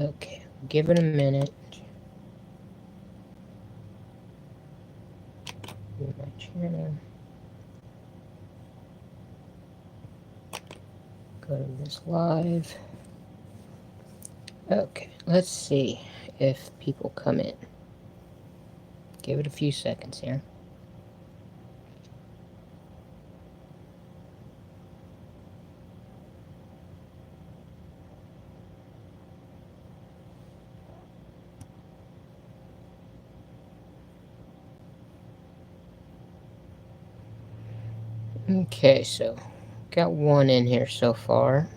Okay, give it a minute. My channel. Go to this live. Okay, let's see if people come in. Give it a few seconds here. Okay, so got one in here so far.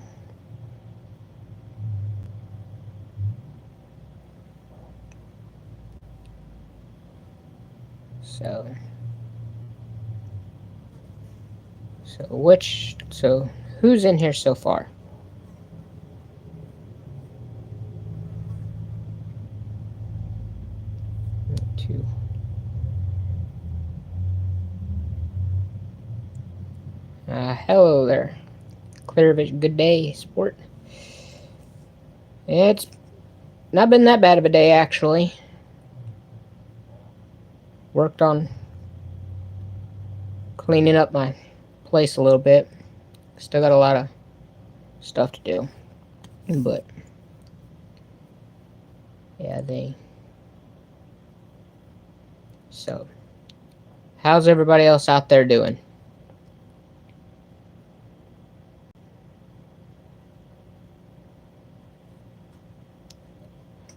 So who's in here so far? Two. Hello there. Clear vision. Good day, sport. It's not been that bad of a day, actually. Worked on cleaning up my place a little bit. Still got a lot of stuff to do. But, yeah, So, how's everybody else out there doing?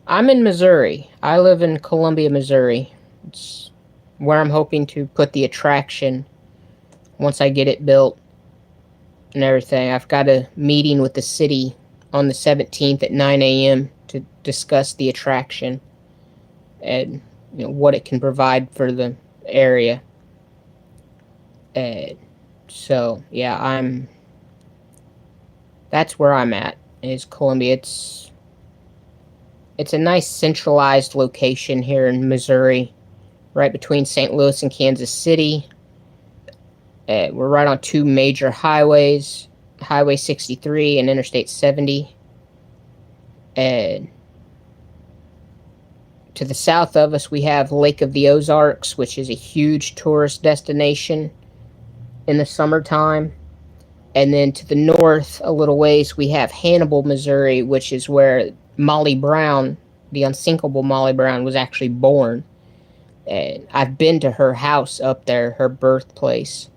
I'm in Missouri. I live in Columbia, Missouri. It's where I'm hoping to put the attraction once I get it built and everything. I've got a meeting with the city on the 17th at 9 a.m. to discuss the attraction and what it can provide for the area. So yeah, that's where I'm at, is Columbia. It's a nice centralized location here in Missouri, right between St. Louis and Kansas City. We're right on two major highways, Highway 63 and Interstate 70. And to the south of us, we have Lake of the Ozarks, which is a huge tourist destination in the summertime. And then to the north, a little ways, we have Hannibal, Missouri, which is where Molly Brown, the unsinkable Molly Brown, was actually born. And I've been to her house up there, her birthplace.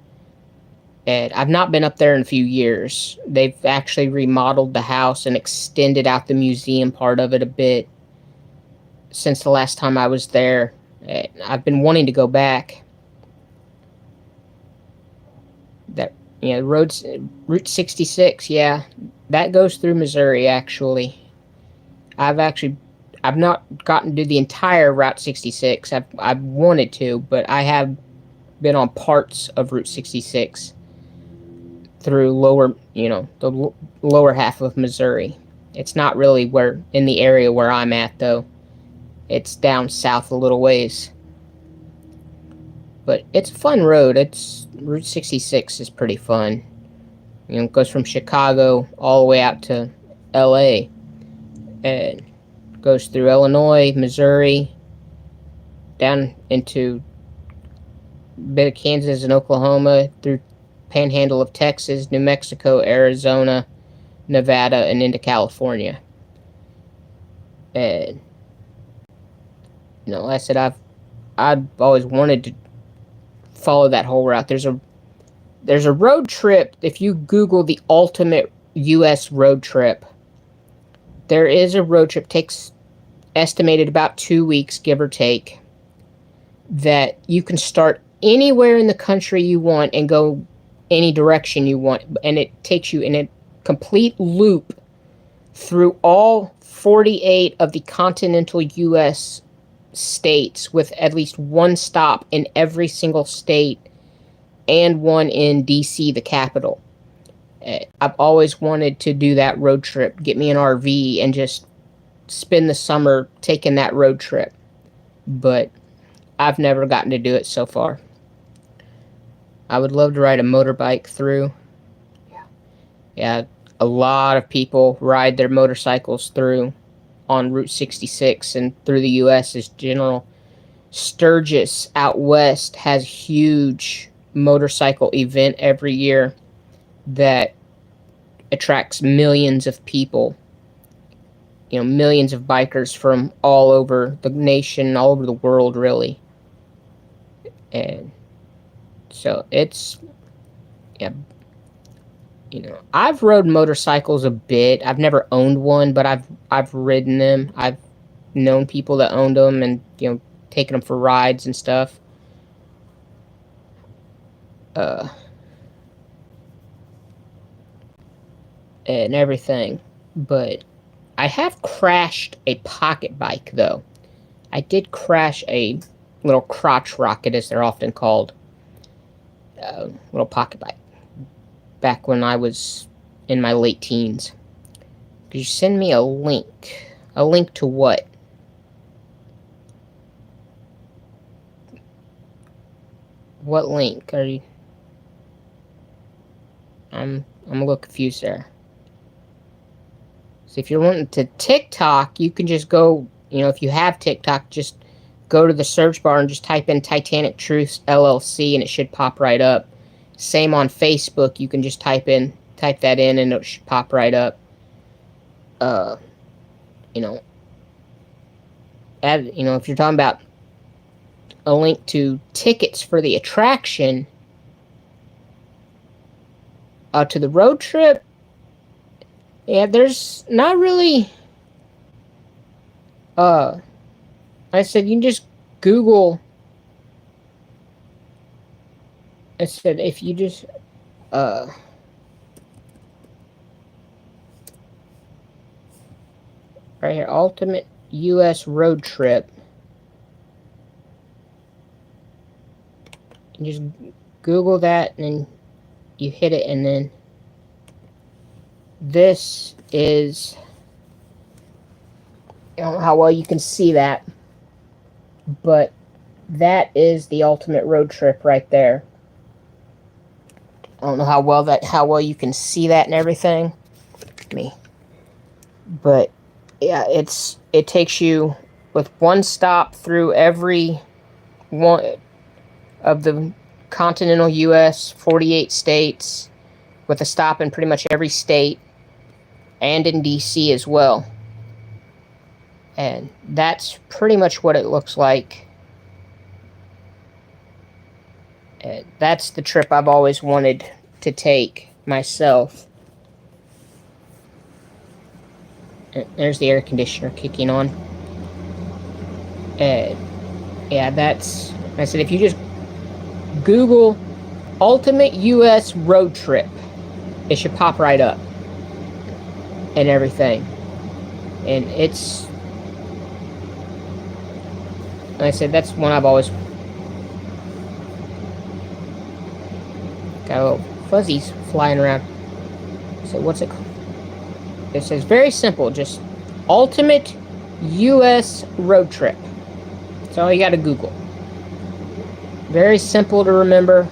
And I've not been up there in a few years. They've actually remodeled the house and extended out the museum part of it a bit since the last time I was there. And I've been wanting to go back. Route 66, yeah, that goes through Missouri, actually. I've not gotten to do the entire Route 66. I've wanted to, but I have been on parts of Route 66 through the lower half of Missouri. It's not really in the area where I'm at, though. It's down south a little ways. But it's a fun road. Route 66 is pretty fun. It goes from Chicago all the way out to L.A. and goes through Illinois, Missouri, down into a bit of Kansas and Oklahoma, through Panhandle of Texas, New Mexico, Arizona, Nevada, and into California. And like I said, I've always wanted to follow that whole route. There's a road trip. If you Google the ultimate U.S. road trip, there is a road trip, takes estimated about 2 weeks, give or take, that you can start anywhere in the country you want and go any direction you want, and it takes you in a complete loop through all 48 of the continental U.S. states, with at least one stop in every single state and one in D.C., the capital. I've always wanted to do that road trip, get me an RV, and just spend the summer taking that road trip. But I've never gotten to do it so far. I would love to ride a motorbike through. Yeah, a lot of people ride their motorcycles through on Route 66 and through the U.S. is General Sturgis out west has huge motorcycle event every year that attracts millions of people. Millions of bikers from all over the nation, all over the world, really. And so it's, yeah, I've rode motorcycles a bit. I've never owned one, but I've ridden them. I've known people that owned them and, taken them for rides and stuff. And everything. But I have crashed a pocket bike, though. I did crash a little crotch rocket, as they're often called. Little pocket bike. Back when I was in my late teens. Could you send me a link? A link to what? What link are you? I'm a little confused there. So if you're wanting to TikTok, you can just go, if you have TikTok, just go to the search bar and just type in Titanic Truths LLC and it should pop right up. Same on Facebook, you can just type that in and it should pop right up. If you're talking about a link to tickets for the attraction, to the road trip, yeah, there's not really, I said you can just Google, I said if you just, right here, Ultimate U.S. Road Trip. You just Google that and then you hit it, and then this is, I don't know how well you can see that, but that is the Ultimate Road Trip right there. I don't know how well you can see that and everything. But yeah, it takes you with one stop through every one of the continental U.S., 48 states, with a stop in pretty much every state, and in D.C. as well. And that's pretty much what it looks like. And that's the trip I've always wanted to take myself. And there's the air conditioner kicking on. And yeah, I said if you just Google Ultimate U.S. Road Trip, it should pop right up and everything. And it's, like I said, that's one I've always got little fuzzies flying around. So what's it called? It says very simple, just Ultimate U.S. Road Trip. That's all you got to Google. Very simple to remember.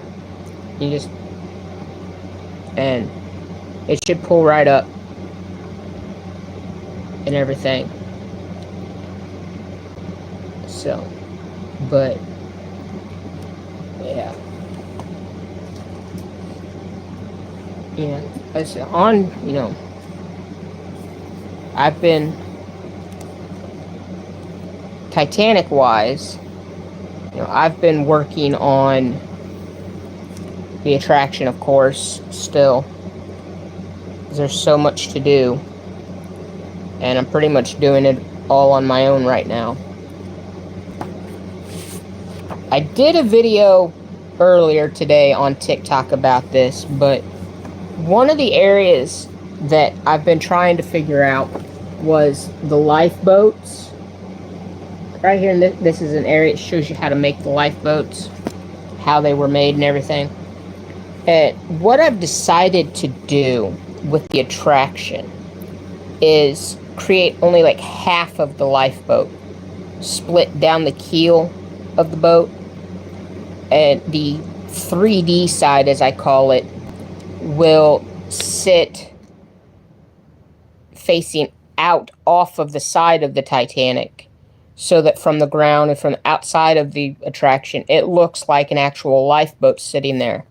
And it should pull right up and everything. So, but yeah, as on, I've been Titanic wise, I've been working on the attraction, of course, still. There's so much to do. And I'm pretty much doing it all on my own right now. I did a video earlier today on TikTok about this, but one of the areas that I've been trying to figure out was the lifeboats. Right here, this is an area that shows you how to make the lifeboats, how they were made and everything. And what I've decided to do with the attraction is create only like half of the lifeboat, split down the keel of the boat, and the 3D side, as I call it, will sit facing out off of the side of the Titanic, so that from the ground and from the outside of the attraction, it looks like an actual lifeboat sitting there.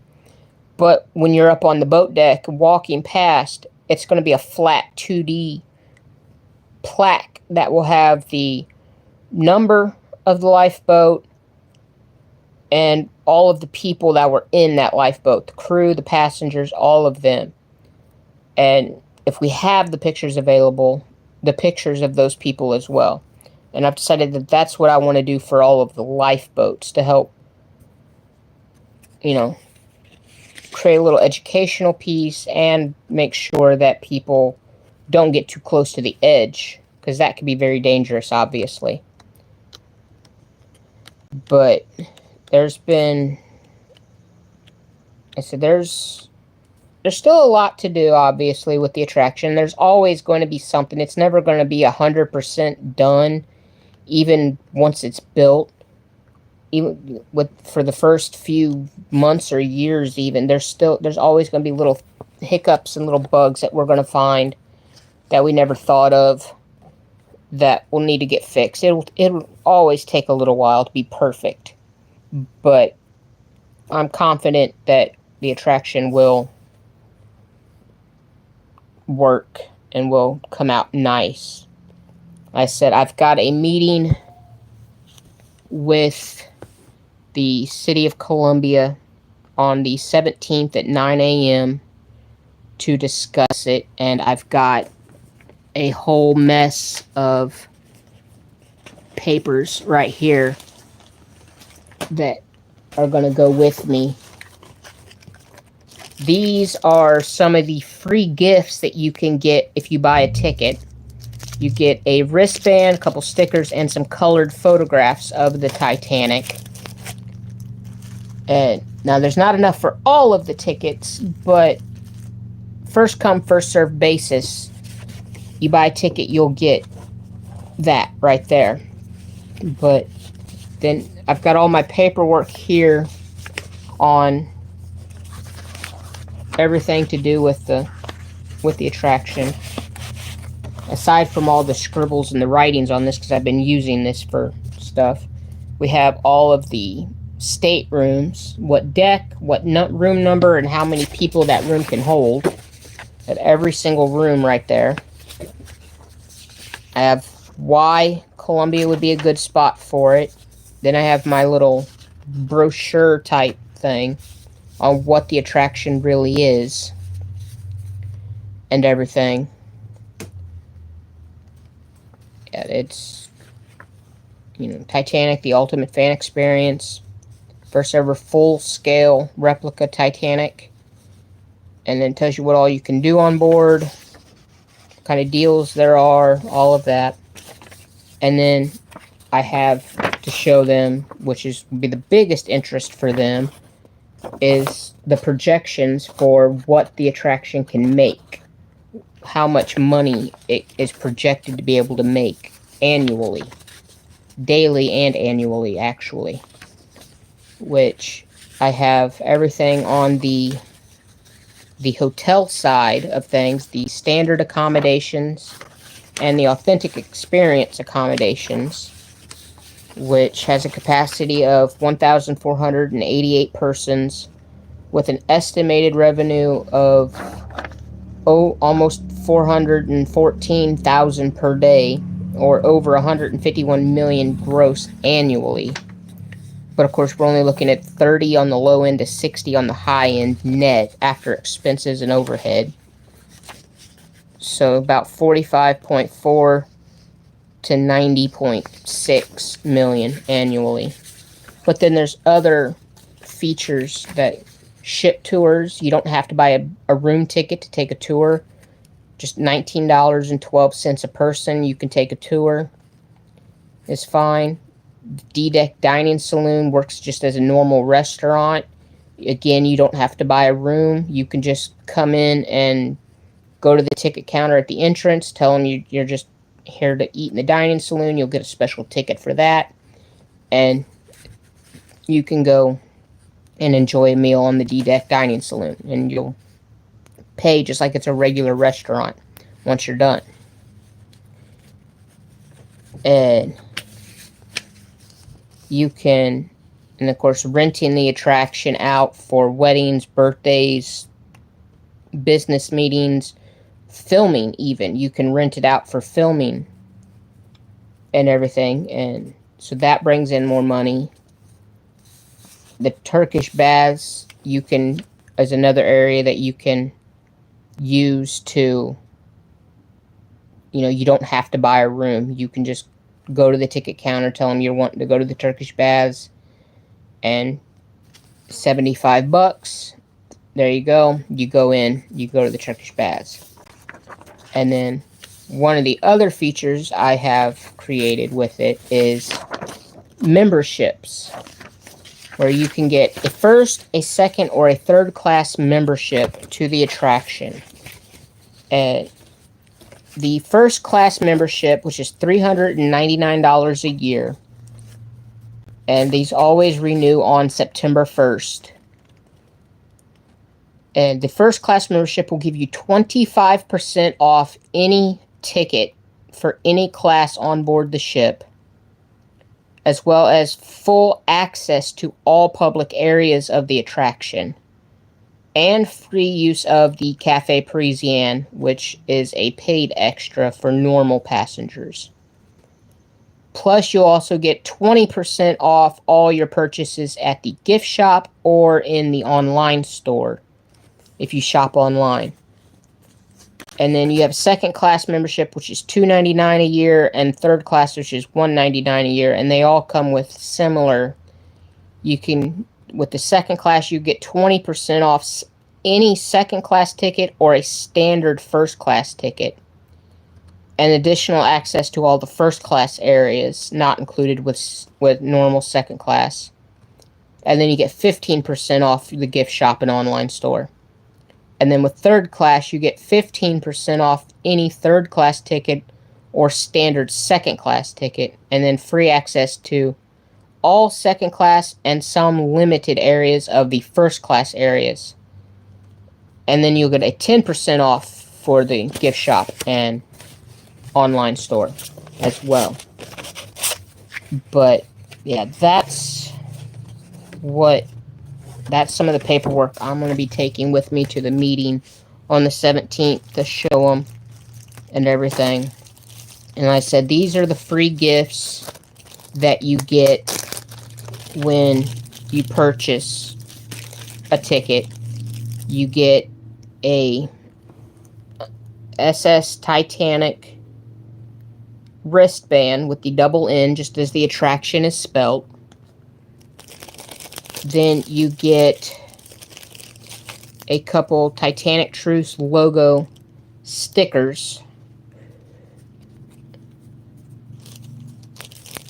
But when you're up on the boat deck walking past, it's going to be a flat 2D plaque that will have the number of the lifeboat and all of the people that were in that lifeboat, the crew, the passengers, all of them. And if we have the pictures available, the pictures of those people as well. And I've decided that that's what I want to do for all of the lifeboats, to help, create a little educational piece and make sure that people don't get too close to the edge, because that could be very dangerous, obviously. But there's still a lot to do, obviously, with the attraction. There's always going to be something. It's never going to be 100% done, even once it's built. Even for the first few months or years, even there's always going to be little hiccups and little bugs that we're going to find that we never thought of that will need to get fixed. It'll always take a little while to be perfect, but I'm confident that the attraction will work and will come out nice. Like I said, I've got a meeting with the City of Columbia on the 17th at 9 a.m. to discuss it, and I've got a whole mess of papers right here that are going to go with me. These are some of the free gifts that you can get if you buy a ticket. You get a wristband, a couple stickers, and some colored photographs of the Titanic. And now there's not enough for all of the tickets, but first come, first served basis. You buy a ticket, you'll get that right there. But then I've got all my paperwork here on everything to do with the attraction. Aside from all the scribbles and the writings on this, because I've been using this for stuff, we have all of the staterooms, what deck, what room number, and how many people that room can hold. At every single room right there. I have why Columbia would be a good spot for it. Then I have my little brochure type thing on what the attraction really is and everything. Yeah, it's, Titanic, the ultimate fan experience. First ever full-scale replica Titanic. And then tells you what all you can do on board, what kind of deals there are, all of that. And then I have to show them, which would be the biggest interest for them, is the projections for what the attraction can make. How much money it is projected to be able to make annually. Daily and annually, actually. Which I have everything on the hotel side of things, the standard accommodations and the authentic experience accommodations, which has a capacity of 1,488 persons with an estimated revenue of almost 414,000 per day, or over 151 million gross annually. But of course, we're only looking at 30 on the low end to 60 on the high end net after expenses and overhead. So about 45.4 to 90.6 million annually. But then there's other features that ship tours. You don't have to buy a room ticket to take a tour. Just $19.12 a person. You can take a tour. It's fine. D-Deck Dining Saloon works just as a normal restaurant. Again, you don't have to buy a room. You can just come in and go to the ticket counter at the entrance, tell them you're just here to eat in the dining saloon. You'll get a special ticket for that. And you can go and enjoy a meal on the D-Deck Dining Saloon. And you'll pay just like it's a regular restaurant once you're done. And you can, and of course, renting the attraction out for weddings, birthdays, business meetings, filming even. You can rent it out for filming and everything. And so that brings in more money. The Turkish baths, you can, is another area that you can use to, you don't have to buy a room. You can just go to the ticket counter, tell them you're wanting to go to the Turkish baths, and $75. There you go. You go in, you go to the Turkish baths. And then one of the other features I have created with it is memberships, where you can get a first, a second, or a third class membership to the attraction. The first class membership, which is $399 a year, and these always renew on September 1st. And the first class membership will give you 25% off any ticket for any class on board the ship, as well as full access to all public areas of the attraction, and free use of the Cafe Parisienne, which is a paid extra for normal passengers. Plus, you'll also get 20% off all your purchases at the gift shop or in the online store if you shop online. And then you have second class membership, which is $299 a year, and third class, which is $199 a year, and they all come with similar. With the second class, you get 20% off any second class ticket or a standard first class ticket, and additional access to all the first class areas not included with normal second class. And then you get 15% off the gift shop and online store. And then with third class, you get 15% off any third class ticket or standard second class ticket, and then free access to all second class and some limited areas of the first class areas. And then you'll get a 10% off for the gift shop and online store as well. But yeah, that's some of the paperwork I'm going to be taking with me to the meeting on the 17th to show them and everything. And like I said, these are the free gifts that you get when you purchase a ticket. You get a SS Titanic wristband with the double N, just as the attraction is spelt. Then you get a couple Titanic Truce logo stickers.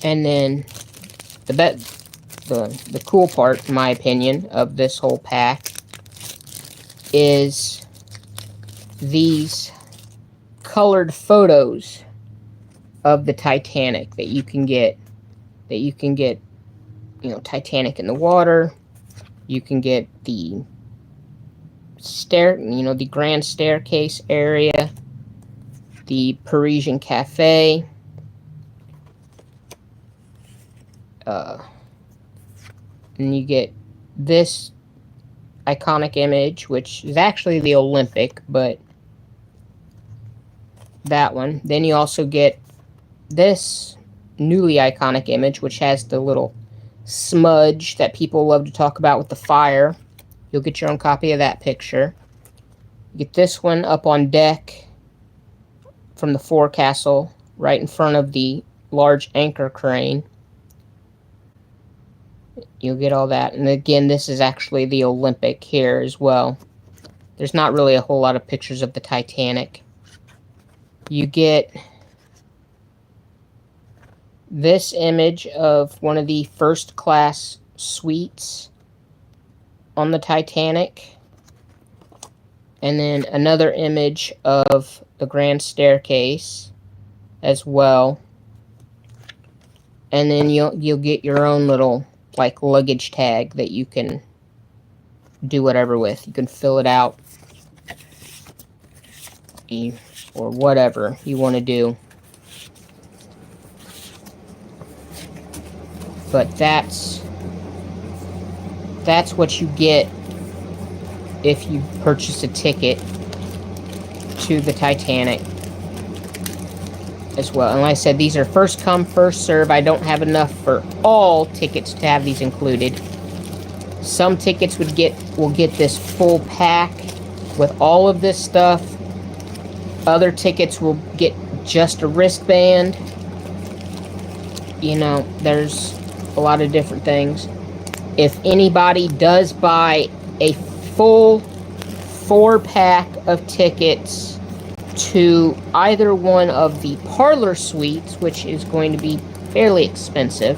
And then the cool part, in my opinion, of this whole pack is these colored photos of the Titanic that you can get. Titanic in the water. You can get the the grand staircase area, the Parisian Cafe, and you get this iconic image, which is actually the Olympic, but that one. Then you also get this newly iconic image, which has the little smudge that people love to talk about with the fire. You'll get your own copy of that picture. You get this one up on deck from the forecastle, right in front of the large anchor crane. You'll get all that. And again, this is actually the Olympic here as well. There's not really a whole lot of pictures of the Titanic. You get this image of one of the first class suites on the Titanic, and then another image of the grand staircase as well. And then you'll get your own little luggage tag that you can do whatever with. You can fill it out or whatever you want to do. But that's what you get if you purchase a ticket to the Titanic as well. And like I said, these are first come, first serve. I don't have enough for all tickets to have these included. Some tickets will get this full pack with all of this stuff. Other tickets will get just a wristband. You know, there's a lot of different things. If anybody does buy a full 4-pack of tickets to either one of the parlor suites, which is going to be fairly expensive,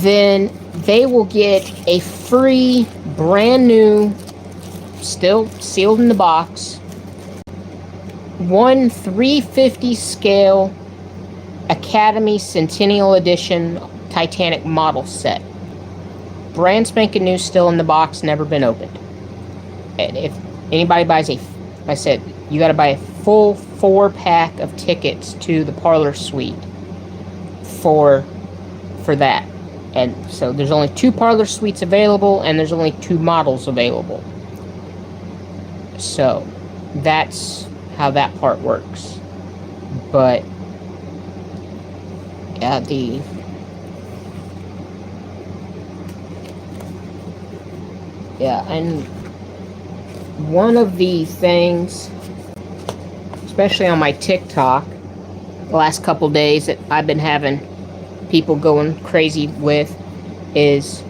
then they will get a free, brand new, still sealed in the box, one 350 scale Academy Centennial Edition Titanic model set. Brand spanking new, still in the box, never been opened. And if anybody buys I said, you got to buy a full 4-pack of tickets to the parlor suite for that. And so there's only 2 parlor suites available, and there's only 2 models available. So that's how that part works. But yeah, and one of the things, especially on my TikTok, the last couple days that I've been having people going crazy with, is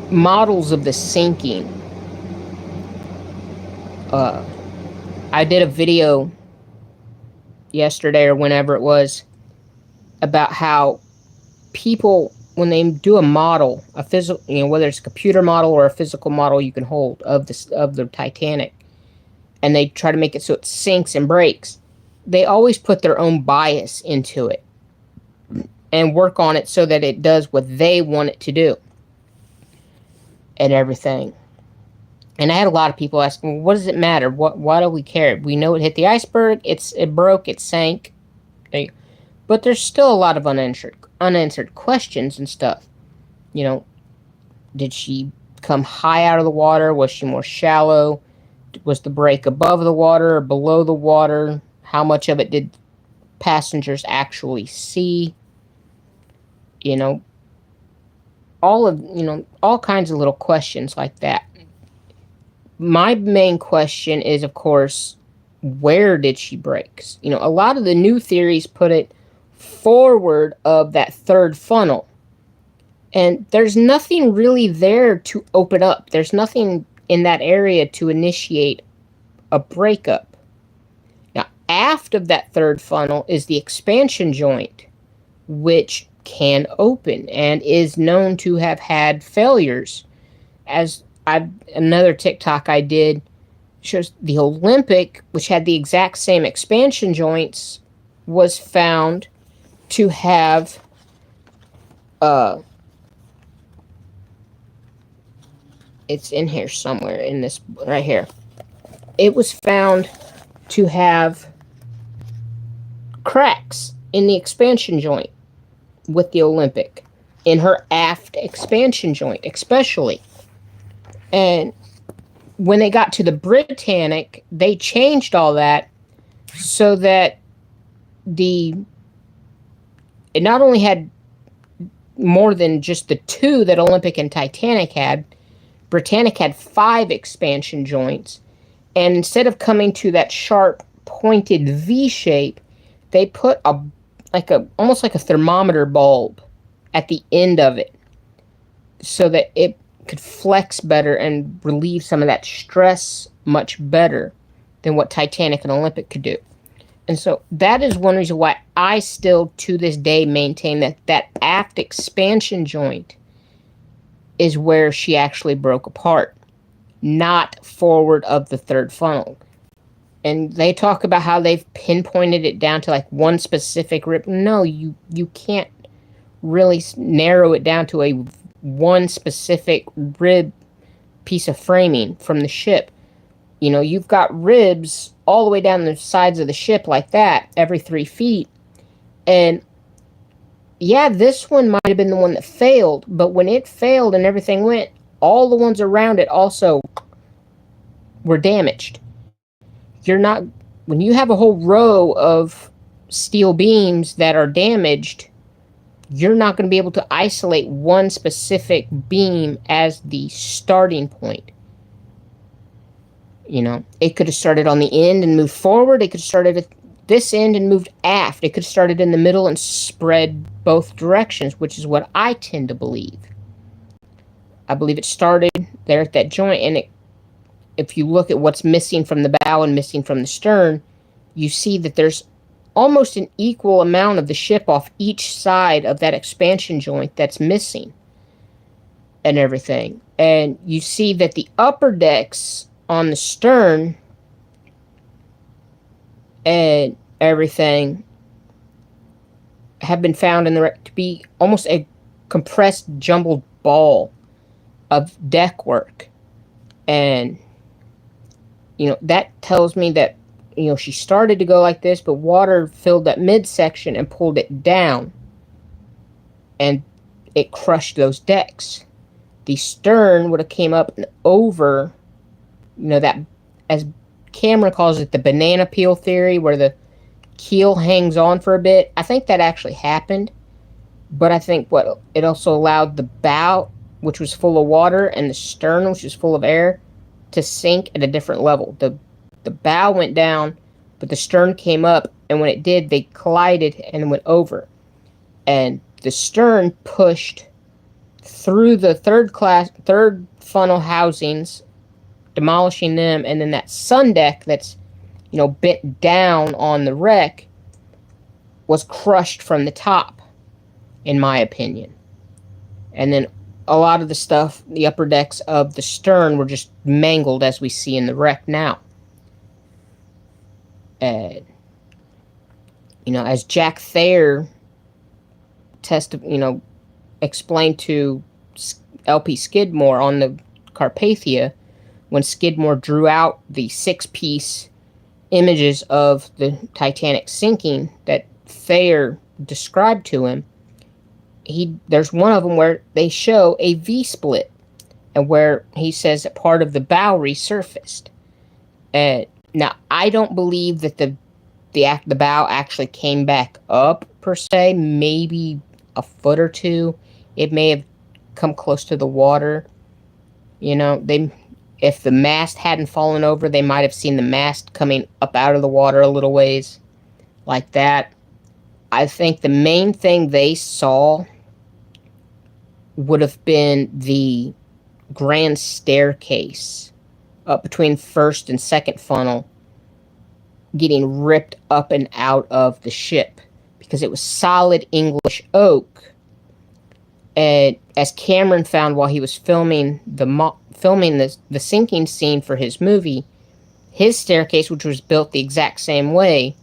models of the sinking. I did a video yesterday or whenever it was about how people, when they do a model, a physical, whether it's a computer model or a physical model you can hold of the Titanic, and they try to make it so it sinks and breaks, they always put their own bias into it and work on it so that it does what they want it to do and everything. And I had a lot of people asking, well, what does it matter? Why do we care? We know it hit the iceberg. It broke. It sank. But there's still a lot of unanswered questions and stuff. Did she come high out of the water? Was she more shallow? Was the break above the water or below the water? How much of it did passengers actually see? All kinds of little questions like that. My main question is, of course, where did she break? A lot of the new theories put it forward of that third funnel. And there's nothing really there to open up. There's nothing in that area to initiate a breakup. Now, aft of that third funnel is the expansion joint, which can open and is known to have had failures. Another TikTok I did shows the Olympic, which had the exact same expansion joints, was found to have it's in here somewhere, in this right here. It was found to have cracks in the expansion joint with the Olympic, in her aft expansion joint especially. And when they got to the Britannic, they changed all that so that it not only had more than just the 2 that Olympic and Titanic had. Britannic had 5 expansion joints, and instead of coming to that sharp pointed V shape, they put almost like a thermometer bulb at the end of it, so that it could flex better and relieve some of that stress much better than what Titanic and Olympic could do. And so that is one reason why I still, to this day, maintain that aft expansion joint is where she actually broke apart, not forward of the third funnel. And they talk about how they've pinpointed it down to like one specific rib. No, you can't really narrow it down to a one specific rib piece of framing from the ship. You've got ribs all the way down the sides of the ship like that every 3 feet. And yeah, this one might have been the one that failed, but when it failed and everything went, all the ones around it also were damaged. You're not, when you have a whole row of steel beams that are damaged, you're not going to be able to isolate one specific beam as the starting point. You know, it could have started on the end and moved forward. It could have started at this end and moved aft. It could have started in the middle and spread both directions, which is what I tend to believe. I believe it started there at that joint, and if you look at what's missing from the bow and missing from the stern, you see that there's almost an equal amount of the ship off each side of that expansion joint that's missing and everything. And you see that the upper decks on the stern and everything have been found in the wreck to be almost a compressed jumbled ball of deck work. And you know, that tells me that, you know, she started to go like this, but water filled that midsection and pulled it down, and it crushed those decks. The stern would have came up and over, you know, that, as Cameron calls it, the banana peel theory, where the keel hangs on for a bit. I think that actually happened, but I think what it also allowed the bow, which was full of water, and the stern, which was full of air, to sink at a different level. The bow went down, but the stern came up, and when it did, they collided and went over. And the stern pushed through the third funnel housings, demolishing them, and then that sun deck that's, you know, bent down on the wreck was crushed from the top, in my opinion. And then a lot of the stuff, the upper decks of the stern, were just mangled, as we see in the wreck now. You know, as Jack Thayer explained to LP Skidmore on the Carpathia, when Skidmore drew out the 6-piece images of the Titanic sinking that Thayer described to him, there's one of them where they show a V-split, and where he says that part of the bow resurfaced. Now, I don't believe that the bow actually came back up, per se. Maybe a foot or two. It may have come close to the water. You know, if the mast hadn't fallen over, they might have seen the mast coming up out of the water a little ways, like that. I think the main thing they saw would have been the grand staircase up between first and second funnel getting ripped up and out of the ship, because it was solid English oak. And as Cameron found while he was filming the sinking scene for his movie, his staircase, which was built the exact same way,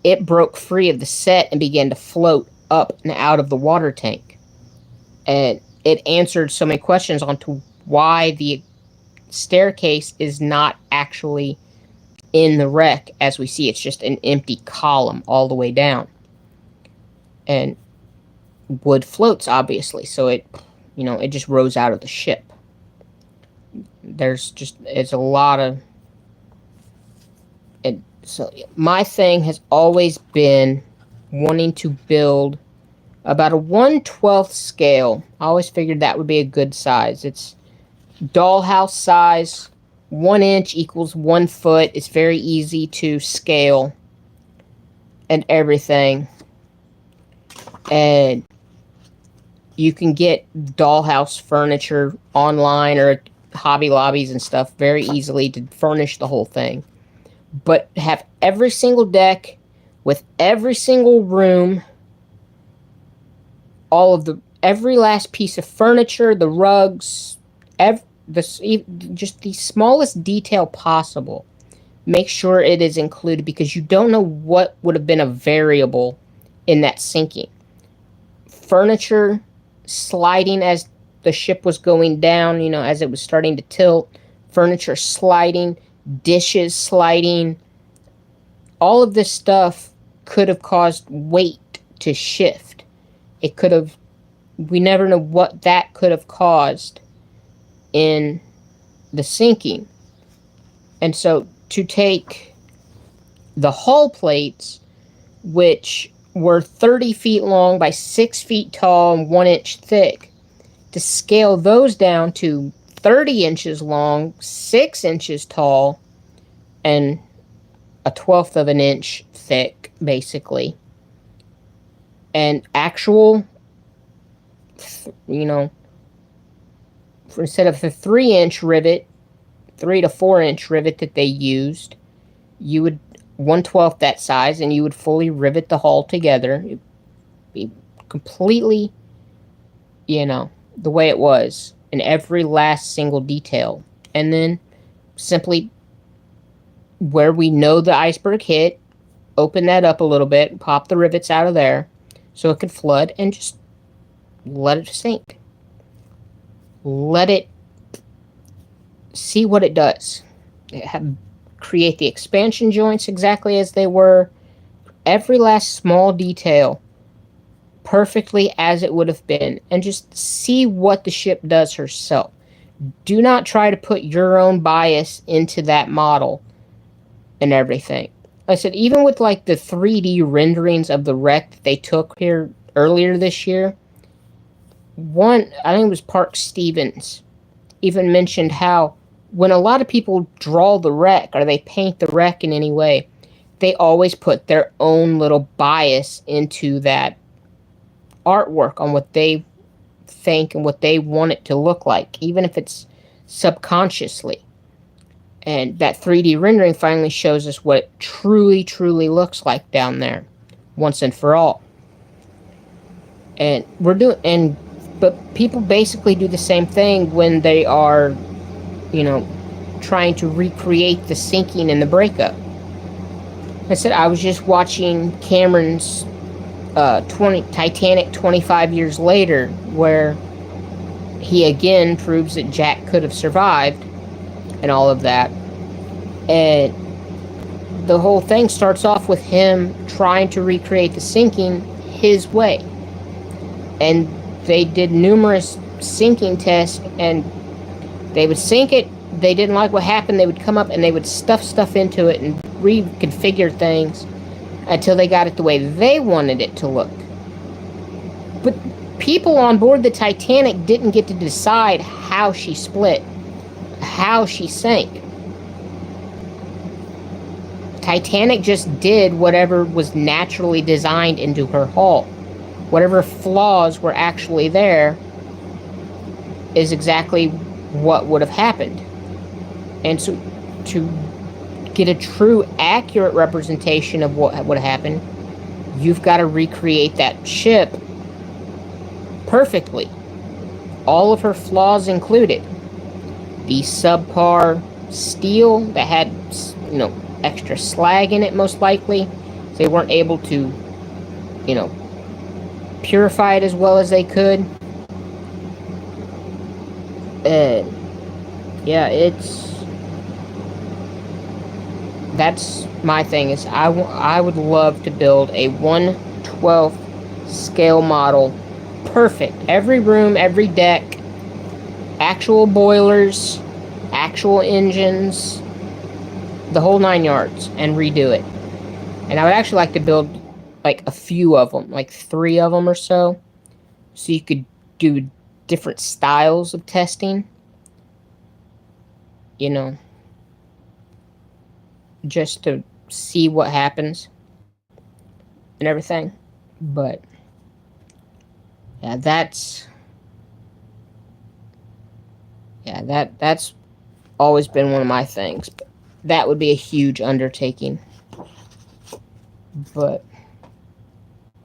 it broke free of the set and began to float up and out of the water tank. And it answered so many questions onto why the staircase is not actually in the wreck as we see. It's just an empty column all the way down. And wood floats, obviously, so it just rose out of the ship. It's a lot of it. So my thing has always been wanting to build about a 1/12 scale. I always figured that would be a good size. It's dollhouse size. 1 inch equals 1 foot. It's very easy to scale and everything. And you can get dollhouse furniture online or at Hobby Lobbies and stuff very easily to furnish the whole thing. But have every single deck with every single room, every last piece of furniture, the rugs, just the smallest detail possible. Make sure it is included, because you don't know what would have been a variable in that sinking. Furniture sliding as the ship was going down, as it was starting to tilt. Furniture sliding, dishes sliding. All of this stuff could have caused weight to shift it could have, we never know what that could have caused in the sinking. And so to take the hull plates, which were 30 feet long by 6 feet tall and 1 inch thick, to scale those down to 30 inches long, 6 inches tall, and a 1/12 of an inch thick, basically. And actual, you know, instead of the 3-inch rivet, 3 to 4 inch rivet that they used, you would 1/12 that size, and you would fully rivet the hull together. It'd be completely, the way it was in every last single detail. And then simply where we know the iceberg hit, open that up a little bit, pop the rivets out of there so it could flood, and just let it sink. Let it see what it does. Create the expansion joints exactly as they were. Every last small detail perfectly as it would have been. And just see what the ship does herself. Do not try to put your own bias into that model and everything. Like I said, even with like the 3D renderings of the wreck that they took here earlier this year, I think it was Park Stevens, even mentioned how when a lot of people draw the wreck or they paint the wreck in any way, they always put their own little bias into that artwork on what they think and what they want it to look like, even if it's subconsciously. And that 3D rendering finally shows us what it truly, truly looks like down there, once and for all. And but people basically do the same thing when they are, trying to recreate the sinking and the breakup. I said I was just watching Cameron's Titanic 25 years later, where he again proves that Jack could have survived and all of that. And the whole thing starts off with him trying to recreate the sinking his way. And they did numerous sinking tests, and they would sink it. They didn't like what happened. They would come up and they would stuff stuff into it and reconfigure things until they got it the way they wanted it to look. But people on board the Titanic didn't get to decide how she split, how she sank. Titanic just did whatever was naturally designed into her hull. Whatever flaws were actually there is exactly what would have happened. And so to get a true, accurate representation of what would happen, you've got to recreate that ship perfectly. All of her flaws included. The subpar steel that had, extra slag in it, most likely. They weren't able to, purify it as well as they could. That's my thing, is I would love to build a 1/12 scale model. Perfect. Every room, every deck, actual boilers, actual engines, the whole 9 yards, and redo it. And I would actually like to build like a few of them, like 3 of them or so you could do different styles of testing, just to see what happens and everything. But yeah, that's always been one of my things. But that would be a huge undertaking. But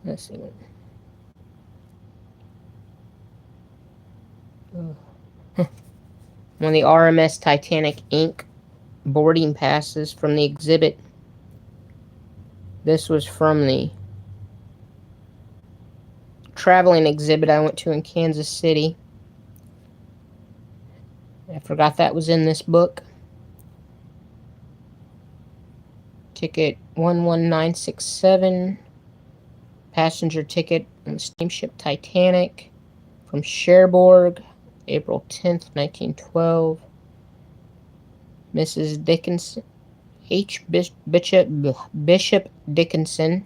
let's see. One of the RMS Titanic Inc. boarding passes from the exhibit. This was from the traveling exhibit I went to in Kansas City. I forgot that was in this book. Ticket 11967. passenger ticket on the steamship Titanic from Cherbourg, April 10th, 1912. Mrs. Dickinson, Bishop Dickinson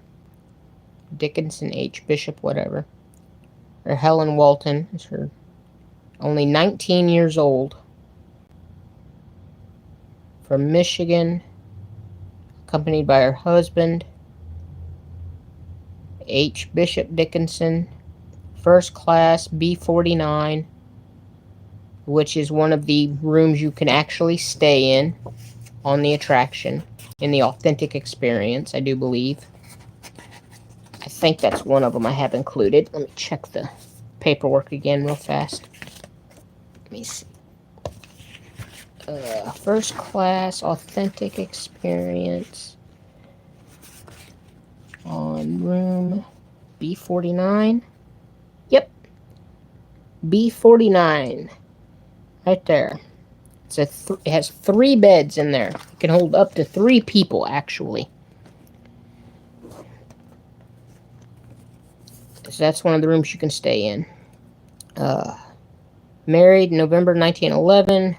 H. Bishop, whatever. Or Helen Walton is her, only 19 years old. From Michigan, accompanied by her husband, H. Bishop Dickinson, first class B49, which is one of the rooms you can actually stay in on the attraction, in the authentic experience, I do believe. I think that's one of them I have included. Let me check the paperwork again real fast. Let me see. First class authentic experience on room B49. Yep, B49, right there. It has 3 beds in there. It can hold up to 3 people, actually. So that's one of the rooms you can stay in. Married November 1911.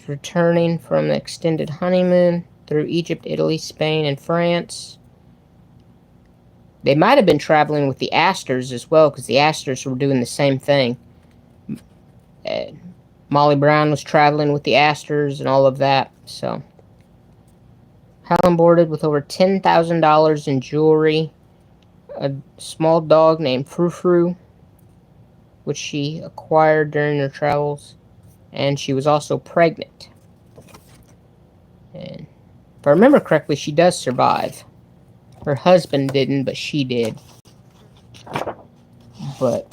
Returning from an extended honeymoon through Egypt, Italy, Spain, and France. They might have been traveling with the Astors as well, because the Astors were doing the same thing. Molly Brown was traveling with the Astors and all of that. So, Helen boarded with over $10,000 in jewelry, a small dog named Frou Frou, which she acquired during her travels, and she was also pregnant. And if I remember correctly, she does survive. Her husband didn't, but she did. But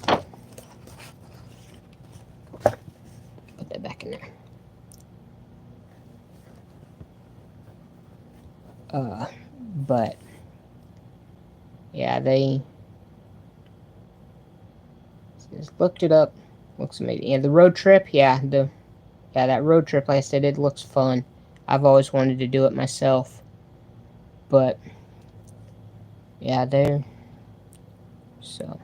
put that back in there. But yeah, they just looked it up. Looks amazing. Yeah, the road trip. Yeah, that road trip. Like I said, it looks fun. I've always wanted to do it myself. But yeah, there. So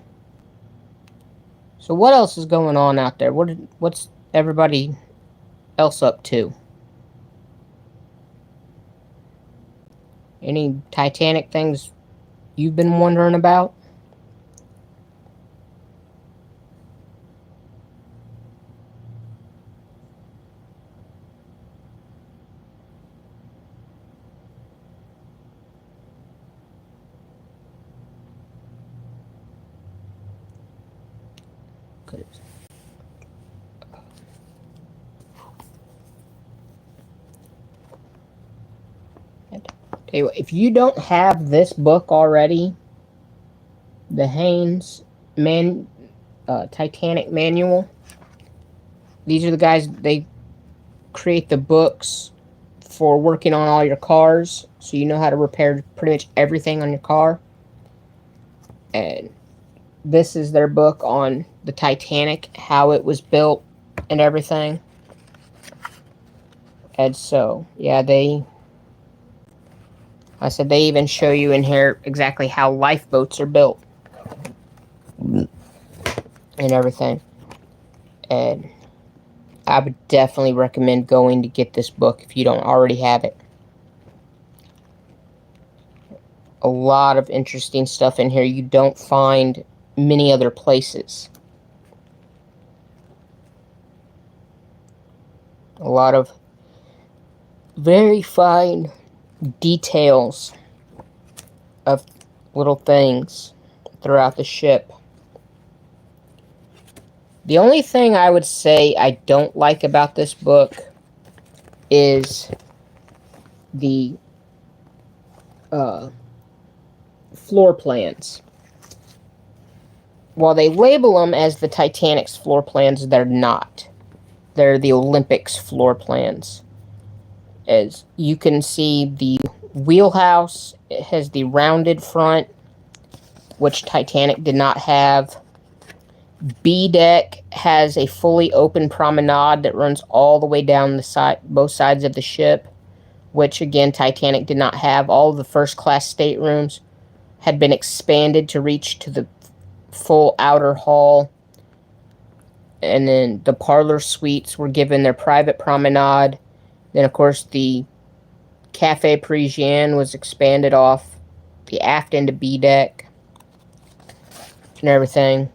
what else is going on out there? What's everybody else up to? Any Titanic things you've been wondering about? Tell you what, if you don't have this book already, the Haynes Titanic Manual, these are the guys, they create the books for working on all your cars, so you know how to repair pretty much everything on your car. And this is their book on the Titanic, how it was built and everything. And so, yeah, I said they even show you in here exactly how lifeboats are built and everything. And I would definitely recommend going to get this book if you don't already have it. A lot of interesting stuff in here you don't find many other places. A lot of very fine details of little things throughout the ship. The only thing I would say I don't like about this book is the floor plans. While they label them as the Titanic's floor plans, they're not. They're the Olympic's floor plans. As you can see, the wheelhouse, it has the rounded front, which Titanic did not have. B deck has a fully open promenade that runs all the way down the side, both sides of the ship, which again Titanic did not have. All of the first class staterooms had been expanded to reach to the full outer hall. And then the parlor suites were given their private promenade. Then, of course, the Cafe Parisienne was expanded off the aft end of B deck and everything.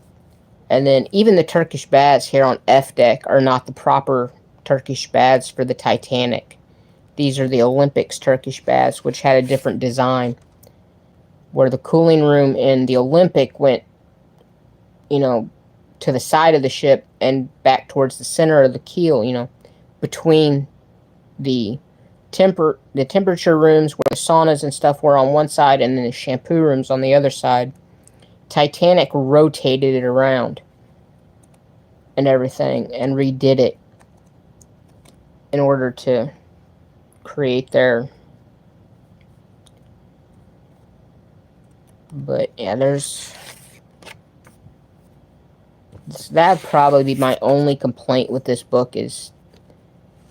And then even the Turkish baths here on F deck are not the proper Turkish baths for the Titanic. These are the Olympics Turkish baths, which had a different design, where the cooling room in the Olympic went, to the side of the ship and back towards the center of the keel, between the temperature rooms where the saunas and stuff were on one side and then the shampoo rooms on the other side. Titanic rotated it around and everything and redid it in order to create their... But yeah, that'd probably be my only complaint with this book, is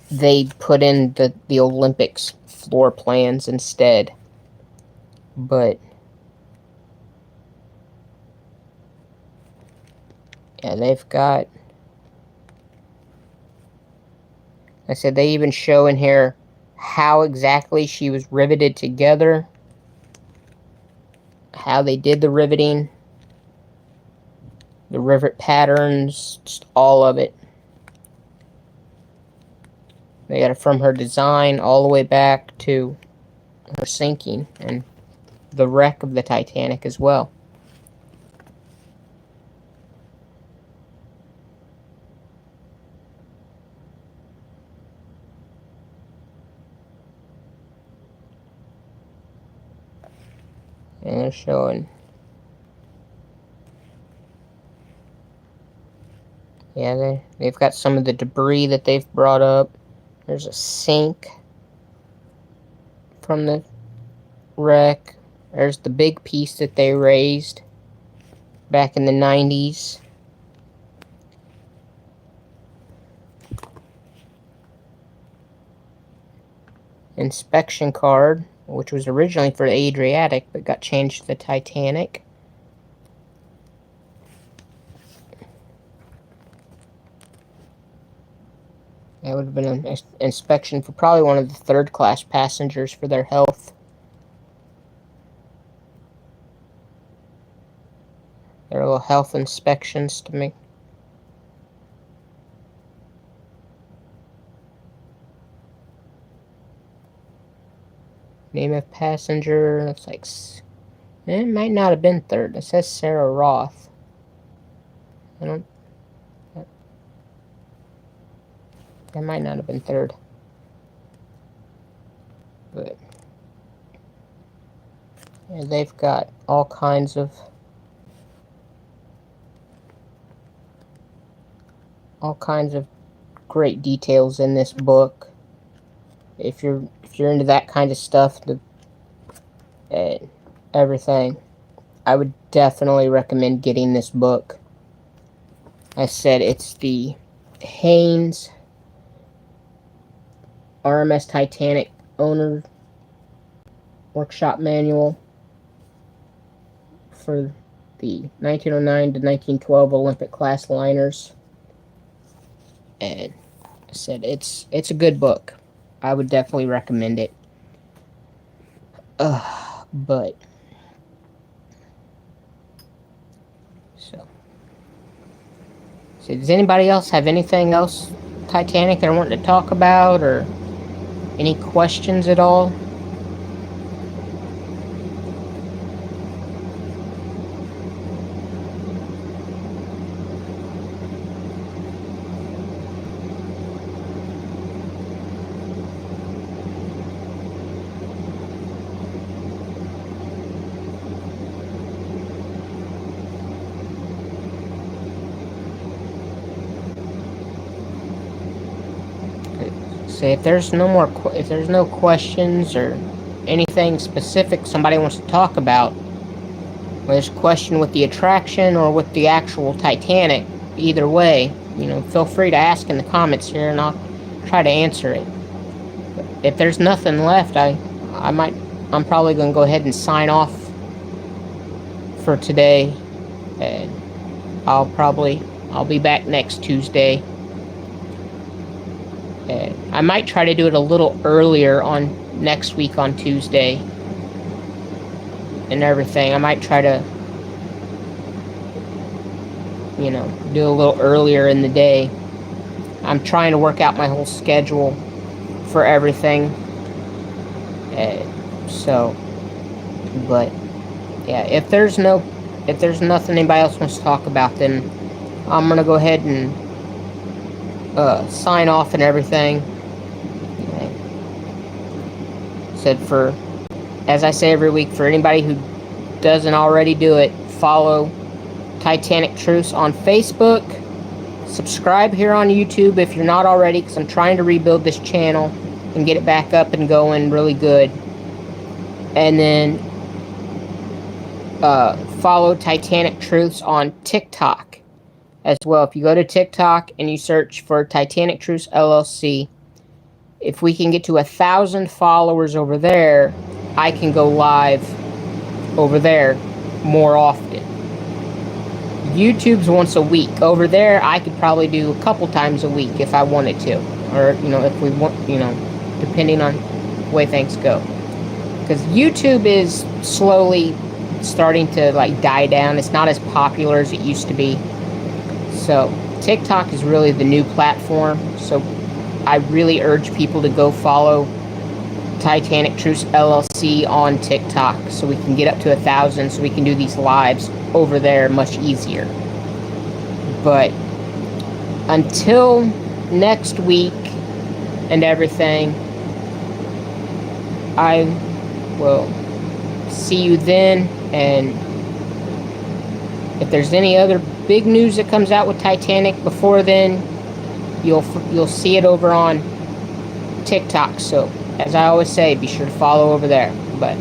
they put in the Olympics floor plans instead. But yeah, they've got... I said they even show in here how exactly she was riveted together, how they did the riveting, the rivet patterns, just all of it. They got it from her design all the way back to her sinking and the wreck of the Titanic as well. And they're showing... Yeah, they've got some of the debris that they've brought up. There's a sink from the wreck. There's the big piece that they raised back in the 90s. Inspection card, which was originally for the Adriatic but got changed to the Titanic. That would have been an inspection for probably one of the third-class passengers for their health. Their little health inspections to make... Name of passenger, looks like... It might not have been third. It says Sarah Roth. That might not have been third. But yeah, they've got all kinds of great details in this book. If you're into that kind of stuff, everything, I would definitely recommend getting this book. I said it's the Haynes RMS Titanic Owner Workshop Manual for the 1909 to 1912 Olympic class liners. And I said it's a good book. I would definitely recommend it. But so does anybody else have anything else Titanic they're wanting to talk about, or any questions at all? Say if there's no questions or anything specific somebody wants to talk about, whether there's a question with the attraction or with the actual Titanic, either way, feel free to ask in the comments here and I'll try to answer it. If there's nothing left, I'm probably going to go ahead and sign off for today, and I'll be back next Tuesday. And I might try to do it a little earlier on next week on Tuesday and everything. I might try to, do a little earlier in the day. I'm trying to work out my whole schedule for everything. But yeah, if there's nothing anybody else wants to talk about, then I'm gonna go ahead and sign off and everything. As I say every week, for anybody who doesn't already do it, follow Titanic Truce on Facebook. Subscribe here on YouTube if you're not already, because I'm trying to rebuild this channel and get it back up and going really good. And then follow Titanic Truce on TikTok as well. If you go to TikTok and you search for Titanic Truce LLC, if we can get to 1,000 followers over there, I can go live over there more often. YouTube's once a week. Over there, I could probably do a couple times a week if I wanted to. Or, if we want, depending on the way things go. Because YouTube is slowly starting to, die down. It's not as popular as it used to be. So, TikTok is really the new platform. So, I really urge people to go follow Titanic Truce LLC on TikTok so we can get up to 1,000 so we can do these lives over there much easier. But until next week and everything, I will see you then. And if there's any other big news that comes out with Titanic before then, you'll see it over on TikTok. So, as I always say, be sure to follow over there. But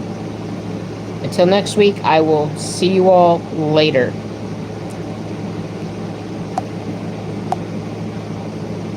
until next week, I will see you all later.